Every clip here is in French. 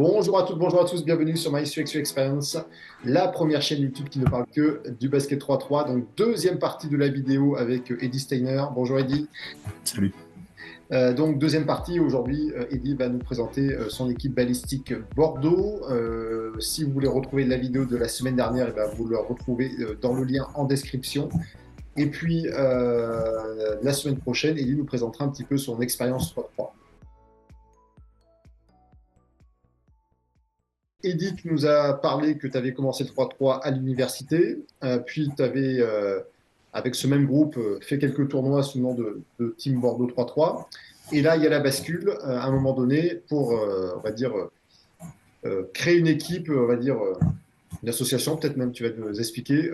Bonjour à toutes, bonjour à tous, bienvenue sur My UX Experience, la première chaîne YouTube qui ne parle que du basket 3-3. Donc, deuxième partie de la vidéo avec Eddy Steiner. Bonjour Eddy. Salut. Donc, deuxième partie, aujourd'hui, Eddy va nous présenter son équipe balistique Bordeaux. Si vous voulez retrouver la vidéo de la semaine dernière, eh ben, vous le retrouvez dans le lien en description. Et puis, la semaine prochaine, Eddy nous présentera un petit peu son expérience 3-3. Edith nous a parlé que tu avais commencé le 3-3 à l'université, puis tu avais, avec ce même groupe, fait quelques tournois sous le nom de Team Bordeaux 3-3. Et là, il y a la bascule, à un moment donné, pour, on va dire, créer une équipe, on va dire, une association, peut-être même tu vas nous expliquer,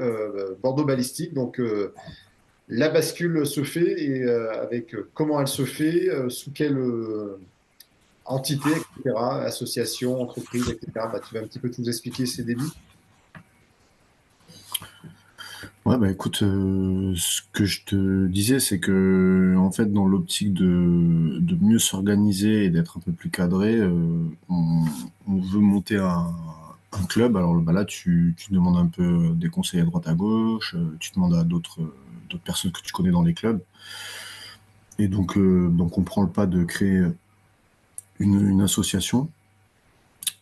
Bordeaux Balistique. Donc, la bascule se fait et avec comment elle se fait, sous quelle entité, etc., association, entreprise, etc. Bah, tu vas un petit peu tout nous expliquer ces débuts. Ouais, bah écoute, ce que je te disais, c'est que en fait, dans l'optique de mieux s'organiser et d'être un peu plus cadré, on veut monter un club. Alors bah là, tu demandes un peu des conseils à droite à gauche, tu demandes à d'autres personnes que tu connais dans les clubs. Et donc on prend le pas de créer une association.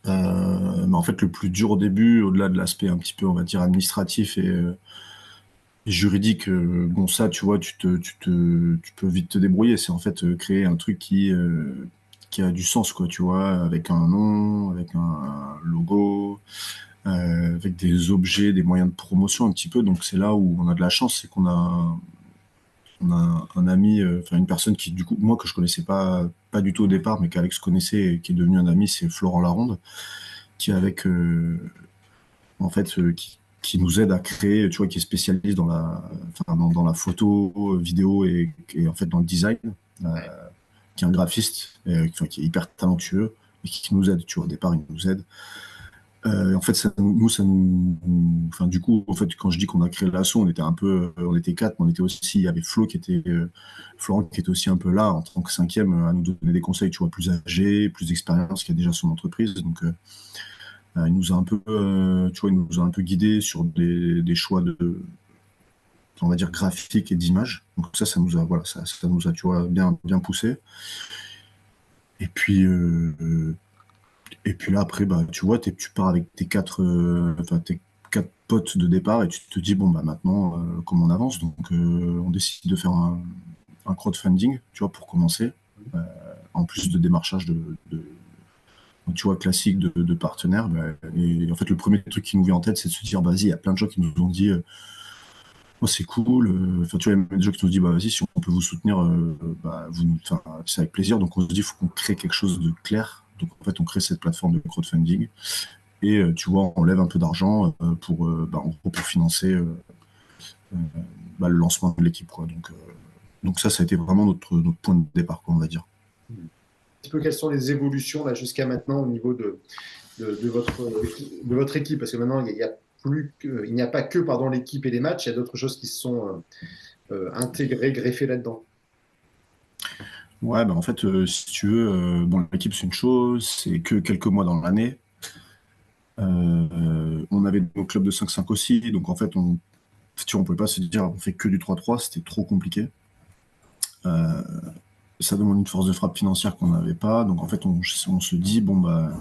Mais en fait, le plus dur au début, au-delà de l'aspect un petit peu, on va dire, administratif et juridique, bon ça, tu vois, tu peux vite te débrouiller. C'est en fait créer un truc qui a du sens, quoi, tu vois, avec un nom, avec un logo, avec des objets, des moyens de promotion un petit peu. Donc c'est là où on a de la chance, c'est on a un ami, enfin une personne qui, du coup, moi que je connaissais pas du tout au départ, mais qu'Alex connaissait et qui est devenu un ami, c'est Florent Laronde, qui est avec, en fait, qui nous aide à créer, tu vois, qui est spécialiste dans dans la photo, vidéo et en fait dans le design, qui est un graphiste, enfin, qui est hyper talentueux et qui nous aide, tu vois, au départ, il nous aide. En fait, enfin, du coup, en fait, quand je dis qu'on a créé l'asso, on était un peu, on était quatre, mais on était aussi, il y avait Florent qui était aussi un peu là en tant que cinquième à nous donner des conseils, tu vois, plus âgé, plus d'expérience, qui a déjà son entreprise, donc il nous a un peu, tu vois, il nous a un peu guidé sur des choix on va dire, graphiques et d'images. Donc ça nous a, voilà, ça nous a, tu vois, bien poussé. Et puis, et puis là, après, bah, tu vois, tu pars avec tes quatre potes de départ et tu te dis, bon, bah, maintenant, comment on avance? Donc, on décide de faire un crowdfunding, tu vois, pour commencer, euh, en plus de démarchage tu vois, classique de partenaires. Bah, et en fait, le premier truc qui nous vient en tête, c'est de se dire, bah, vas-y, il y a plein de gens qui nous ont dit, oh, c'est cool. Enfin, tu vois, il y a même des gens qui nous ont dit, bah, vas-y, si on peut vous soutenir, bah, enfin, c'est avec plaisir. Donc, on se dit, il faut qu'on crée quelque chose de clair. Donc, en fait, on crée cette plateforme de crowdfunding. Et tu vois, on lève un peu d'argent bah, en gros, pour financer euh, bah, le lancement de l'équipe, quoi. Donc ça a été vraiment notre point de départ, quoi, on va dire. Un petit peu quelles sont les évolutions là jusqu'à maintenant au niveau de votre équipe? Parce que maintenant, il n'y a pas que pardon, l'équipe et les matchs, il y a d'autres choses qui se sont intégrées, greffées là-dedans. Ouais, bah, en fait, si tu veux, bon, l'équipe, c'est une chose, c'est que quelques mois dans l'année. On avait nos clubs de 5-5 aussi, donc en fait, si on pouvait pas se dire on fait que du 3-3, c'était trop compliqué. Euh, Ça demande une force de frappe financière qu'on n'avait pas, donc en fait, on se dit, bon, bah.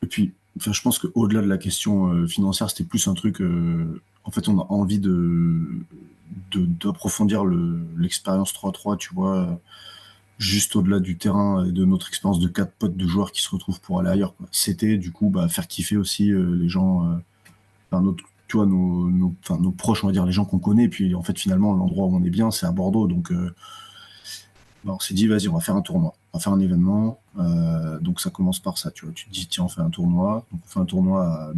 Et puis, enfin, je pense qu'au-delà de la question financière, c'était plus un truc. En fait, on a envie d'approfondir l'expérience 3-3, tu vois, juste au-delà du terrain et de notre expérience de quatre potes de joueurs qui se retrouvent pour aller ailleurs, quoi. C'était du coup bah, faire kiffer aussi les gens, enfin, tu vois, enfin, nos proches, on va dire, les gens qu'on connaît. Et puis en fait, finalement, l'endroit où on est bien, c'est à Bordeaux. Donc bah, on s'est dit, vas-y, on va faire un tournoi, on va faire un événement. Donc ça commence par ça, tu vois. Tu te dis, tiens, on fait un tournoi. Donc on fait un tournoi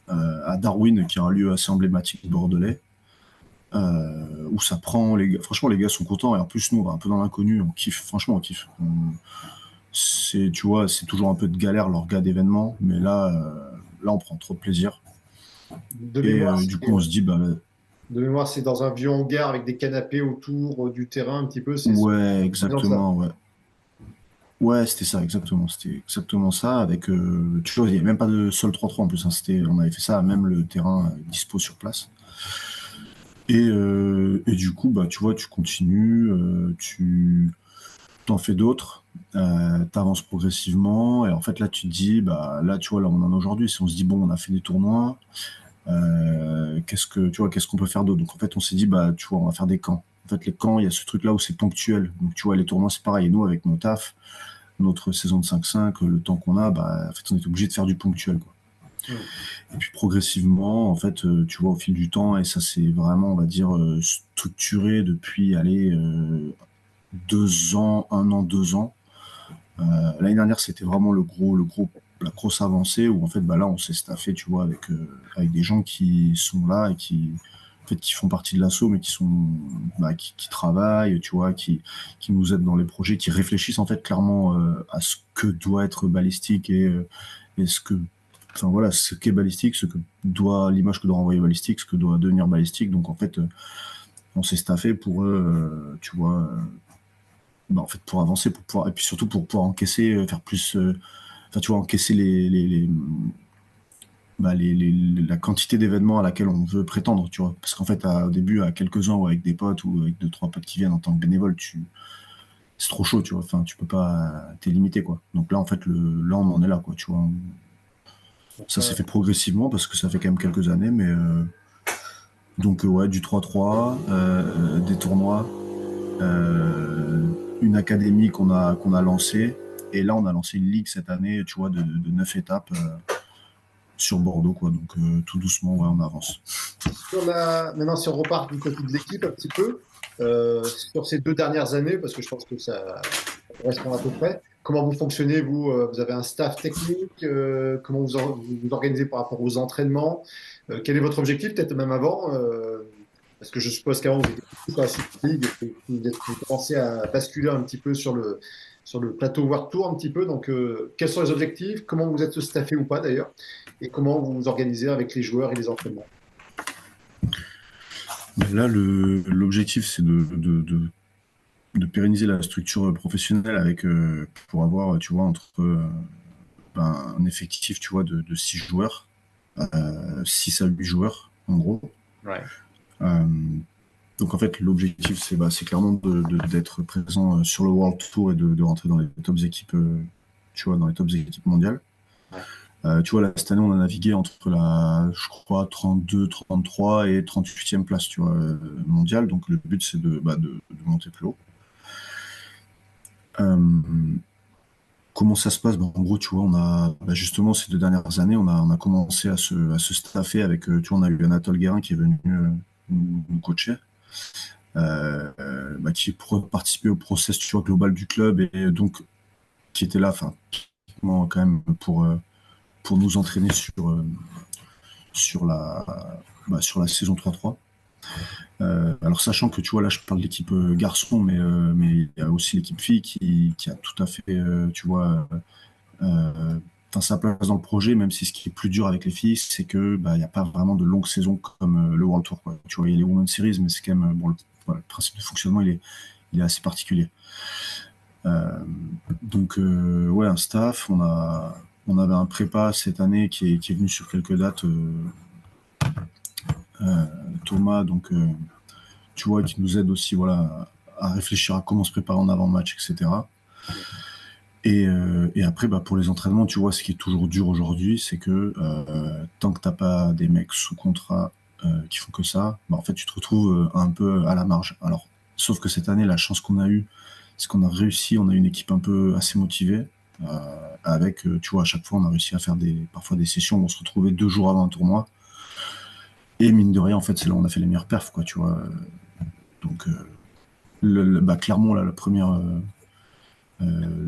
à Darwin, qui est un lieu assez emblématique bordelais. Où ça prend les gars. Franchement, les gars sont contents et en plus, nous, on va un peu dans l'inconnu, on kiffe. Franchement, on kiffe. Tu vois, c'est toujours un peu de galère l'orga d'événements, mais là, on prend trop de plaisir. De Et mémoire, du coup, on se dit, bah, de mémoire, c'est dans un vieux hangar avec des canapés autour du terrain un petit peu. C'est ouais, disons ça. exactement, ouais. Ouais, c'était ça, exactement. C'était exactement ça. Avec, tu vois, il n'y avait même pas de sol 3-3 en plus, hein. On avait fait ça à même le terrain dispo sur place. Et du coup, bah, tu vois, tu continues, tu t'en fais d'autres, t'avances progressivement. Et en fait, là, tu te dis, bah, là, tu vois, là, on en est aujourd'hui. Si on se dit, bon, on a fait des tournois, qu'est-ce qu'on peut faire d'autre? Donc, en fait, on s'est dit, bah, tu vois, on va faire des camps. En fait, les camps, il y a ce truc-là où c'est ponctuel. Donc, tu vois, les tournois, c'est pareil. Et nous, avec nos tafs, notre saison de 5-5, le temps qu'on a, bah, en fait, on est obligé de faire du ponctuel, quoi. Hmm. Et puis progressivement, en fait, tu vois, au fil du temps, et ça c'est vraiment, on va dire, structuré depuis, allez, 2 ans, 1 an, 2 ans. L'année dernière, c'était vraiment la grosse avancée où en fait, bah là, on s'est staffé, tu vois, avec des gens qui sont là et en fait, qui font partie de l'assaut, mais qui sont, bah, qui travaillent, tu vois, qui nous aident dans les projets, qui réfléchissent en fait clairement à ce que doit être balistique et enfin voilà, ce qu'est balistique, l'image que doit renvoyer balistique, ce que doit devenir balistique. Donc en fait, on s'est staffé pour eux, tu vois, bah, en fait, pour avancer, pour pouvoir, et puis surtout pour pouvoir encaisser, faire plus, enfin, tu vois, encaisser la quantité d'événements à laquelle on veut prétendre, tu vois. Parce qu'en fait, au début, à quelques-uns ou avec des potes ou avec deux, trois potes qui viennent en tant que bénévole, c'est trop chaud, tu vois. Enfin, tu peux pas, t'es limité, quoi. Donc là, en fait, là, on en est là, quoi, tu vois. Ça s'est Ouais. fait progressivement parce que ça fait quand même quelques années, mais donc, ouais, du 3-3, des tournois, une académie qu'on a lancée. Et là, on a lancé une ligue cette année, tu vois, de 9 étapes sur Bordeaux, quoi. Donc, tout doucement, ouais, on avance. Maintenant, si on repart du côté de l'équipe un petit peu, sur ces 2 dernières années, parce que je pense que ça correspond à peu près, comment vous fonctionnez, vous? Vous avez un staff technique? Comment vous vous organisez par rapport aux entraînements? Quel est votre objectif, peut-être même avant? Parce que je suppose qu'avant, vous étiez plus sur la Super League et que vous commencez à basculer un petit peu sur le plateau World Tour un petit peu. Donc, quels sont les objectifs? Comment vous êtes staffé ou pas d'ailleurs? Et comment vous vous organisez avec les joueurs et les entraînements? Mais là, l'objectif, c'est de pérenniser la structure professionnelle pour avoir, tu vois, entre un effectif, tu vois, de 6 joueurs, 6 à 8 joueurs, en gros. Ouais. Euh, donc en fait, l'objectif, c'est clairement d'être présent sur le World Tour et de rentrer dans les tops équipes, tu vois, dans les tops équipes mondiales. Ouais. Tu vois, là, cette année, on a navigué entre je crois, 32, 33 et 38e place, tu vois, mondiale. Donc le but, c'est de monter plus haut. Euh, Comment ça se passe? En gros, tu vois, justement ces 2 dernières années, on a commencé à se staffer avec, tu vois, on a eu Anatole Guérin qui est venu nous coacher, qui pour participer au process, tu vois, global du club et donc qui était là, enfin, typiquement, quand même pour nous entraîner sur la, sur la saison 3-3. Alors sachant que tu vois là je parle de l'équipe garçon mais il y a aussi l'équipe fille qui a tout à fait tu vois sa place dans le projet, même si ce qui est plus dur avec les filles, c'est que il n'y a pas vraiment de longue saison comme le World Tour, quoi. Tu vois, il y a les Women's Series, mais c'est quand même bon, voilà, le principe de fonctionnement il est assez particulier. Euh, donc ouais, un staff, on avait un prépa cette année qui est venu sur quelques dates, Thomas, donc tu vois, qui nous aide aussi voilà à réfléchir à comment se préparer en avant-match, etc. Et après, pour les entraînements, tu vois, ce qui est toujours dur aujourd'hui, c'est que tant que t'as pas des mecs sous contrat qui font que ça, en fait, tu te retrouves un peu à la marge. Alors, sauf que cette année, la chance qu'on a eue, c'est qu'on a réussi, on a une équipe un peu assez motivée, avec, tu vois, à chaque fois, on a réussi à faire parfois des sessions où on se retrouvait 2 jours avant un tournoi. Et mine de rien, en fait, c'est là où on a fait les meilleures perfs, quoi, tu vois. Donc, clairement, là, le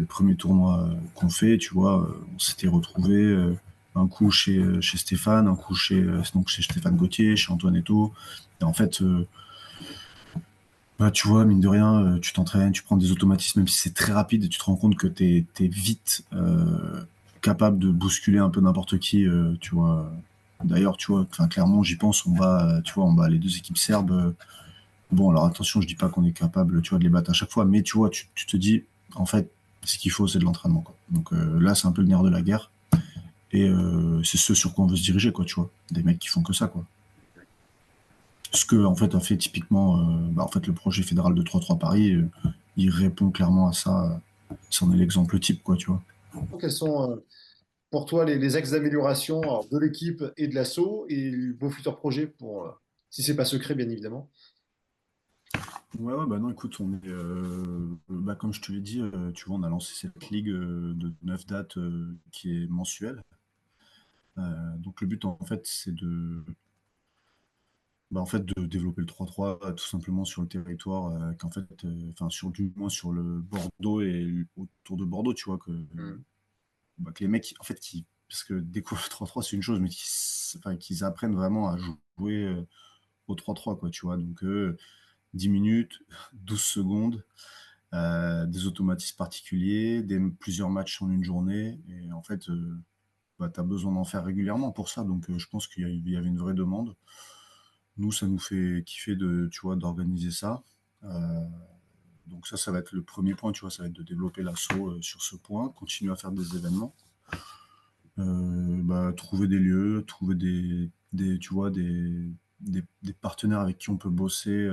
premier tournoi qu'on fait, tu vois, on s'était retrouvé un coup chez Stéphane, un coup donc chez Stéphane Gauthier, chez Antoine Eto'o. Et en fait, tu vois, mine de rien, tu t'entraînes, tu prends des automatismes, même si c'est très rapide, et tu te rends compte que t'es vite capable de bousculer un peu n'importe qui, tu vois. D'ailleurs, tu vois, enfin, clairement, j'y pense, tu vois, on bat les 2 équipes serbes. Bon, alors attention, je dis pas qu'on est capable, tu vois, de les battre à chaque fois, mais tu vois, tu te dis, en fait, Ce qu'il faut, c'est de l'entraînement, quoi. Donc là, c'est un peu le nerf de la guerre. Et c'est ce sur quoi on veut se diriger, quoi, tu vois. Des mecs qui font que ça, quoi. Ce que, en fait, a fait typiquement en fait, le projet fédéral de 3-3 Paris, il répond clairement à ça. C'en est l'exemple type, quoi, tu vois. Quels sont pour toi les axes d'amélioration alors, de l'équipe et de l'assaut et vos futurs projets pour, si c'est pas secret, bien évidemment. Ouais, ouais, bah non, écoute, comme je te l'ai dit, tu vois, on a lancé cette ligue de 9 dates qui est mensuelle. Donc le but, en fait, c'est de développer le 3-3 tout simplement sur le territoire, qu'en fait, enfin, du moins sur le Bordeaux et autour de Bordeaux, tu vois, Hmm. que les mecs, en fait, parce que découvrir le 3-3, c'est une chose, mais qu'ils apprennent vraiment à jouer au 3-3, quoi, tu vois. Donc, 10 minutes, 12 secondes, des automatismes particuliers, plusieurs matchs en une journée. Et en fait, tu as besoin d'en faire régulièrement pour ça. Donc, je pense qu'il y avait une vraie demande. Nous, ça nous fait kiffer tu vois, d'organiser ça. Euh, donc ça va être le premier point, tu vois, ça va être de développer l'assaut sur ce point, continuer à faire des événements, trouver des lieux, trouver tu vois, des partenaires avec qui on peut bosser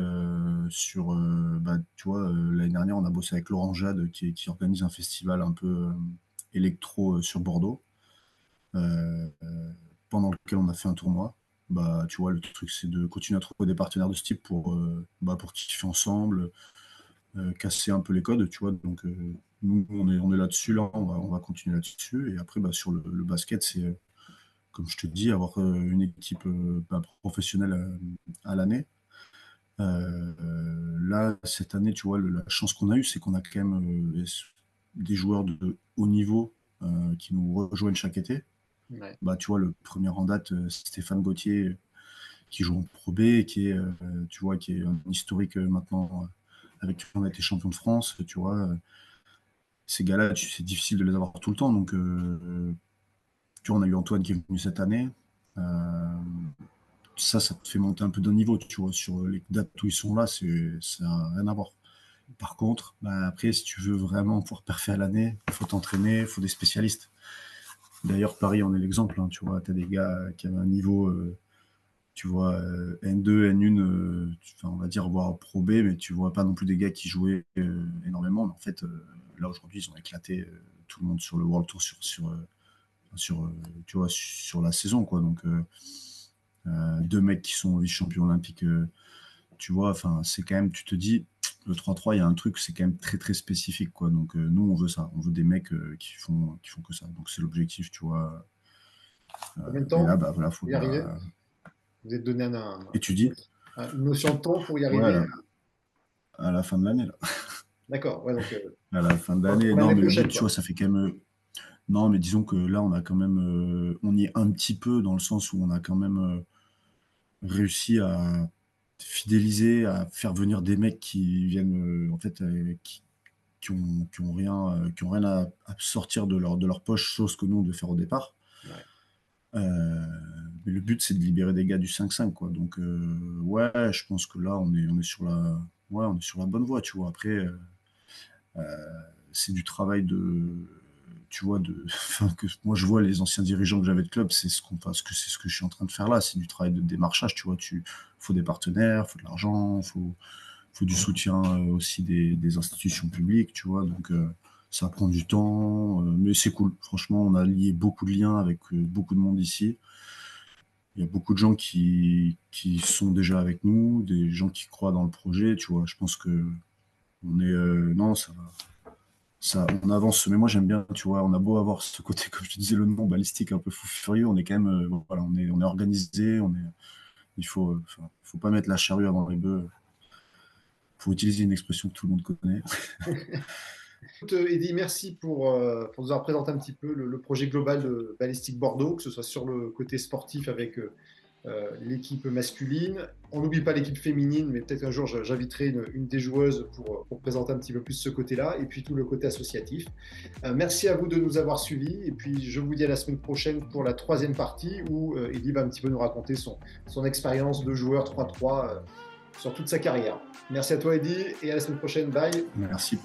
tu vois, l'année dernière, on a bossé avec Laurent Jade qui organise un festival un peu électro sur Bordeaux, pendant lequel on a fait un tournoi. Bah, tu vois, le truc, c'est de continuer à trouver des partenaires de ce type pour kiffer ensemble, casser un peu les codes, tu vois. Donc, nous, on est là-dessus, là, on va continuer là-dessus. Et après, sur le basket, c'est, comme je te dis, avoir une équipe professionnelle à l'année. Là, cette année, tu vois, la chance qu'on a eue, c'est qu'on a quand même des joueurs de haut niveau qui nous rejoignent chaque été. Ouais. Bah, tu vois, le premier en date, Stéphane Gauthier, qui joue en Pro B, et tu vois, qui est un historique maintenant, avec qui on a été champion de France, tu vois. Ces gars-là, c'est difficile de les avoir tout le temps. Donc, tu vois, on a eu Antoine qui est venu cette année. Euh, ça te fait monter un peu d'un niveau, tu vois. Sur les dates où ils sont là, ça n'a rien à voir. Par contre, après, si tu veux vraiment pouvoir perfer à l'année, il faut t'entraîner, il faut des spécialistes. D'ailleurs, Paris en est l'exemple, hein, tu vois. Tu as des gars qui avaient un niveau, tu vois, N2, N1, on va dire, voire Pro B, mais tu vois pas non plus des gars qui jouaient énormément. Mais en fait, là, aujourd'hui, ils ont éclaté tout le monde sur le World Tour, tu vois, sur la saison, quoi. Donc, deux mecs qui sont vice-champions olympiques, tu vois, enfin, c'est quand même, tu te dis, le 3-3, il y a un truc, c'est quand même très, très spécifique, quoi. Donc, nous, on veut ça. On veut des mecs qui font que ça. Donc, c'est l'objectif, tu vois. Combien de Et là, temps voilà, faut pour y arriver? Vous êtes donné étudier. une notion de temps pour y Ouais, arriver? à la fin de l'année, là. D'accord, ouais, donc À la fin de pour l'année. Non, l'année mais le but, prochaine, tu vois, quoi. ça fait quand même. Non, mais disons que là, on a quand même. On y est un petit peu dans le sens où on a quand même réussi à fidéliser, à faire venir des mecs qui viennent, en fait, qui ont rien à sortir de leur poche, chose que nous, on devait faire au départ. Ouais. Euh, mais le but, c'est de libérer des gars du 5-5, quoi. Donc, ouais, je pense que là, on est sur la bonne voie, tu vois. Après, c'est du travail tu vois, enfin, que moi je vois les anciens dirigeants que j'avais de club, c'est ce que je suis en train de faire là, c'est du travail de démarchage, tu vois, faut des partenaires, faut de l'argent, faut du soutien aussi des institutions publiques, tu vois, donc ça prend du temps, mais c'est cool. Franchement, on a lié beaucoup de liens avec beaucoup de monde ici. Il y a beaucoup de gens qui sont déjà avec nous, des gens qui croient dans le projet, tu vois. Je pense que non, on avance, mais moi j'aime bien, tu vois, on a beau avoir ce côté, comme je te disais, le nom balistique un peu fou furieux, on est quand même, voilà, on est organisé, il faut pas mettre la charrue avant les bœufs, faut utiliser une expression que tout le monde connaît. Écoute, Eddy, merci pour nous avoir présenté un petit peu le projet global de Ballistique Bordeaux, que ce soit sur le côté sportif avec l'équipe masculine. On n'oublie pas l'équipe féminine, mais peut-être un jour j'inviterai une des joueuses pour présenter un petit peu plus ce côté-là, et puis tout le côté associatif. Merci à vous de nous avoir suivis, et puis je vous dis à la semaine prochaine pour la troisième partie, où Eddy va un petit peu nous raconter son expérience de joueur 3-3 sur toute sa carrière. Merci à toi, Eddy, et à la semaine prochaine. Bye. Merci.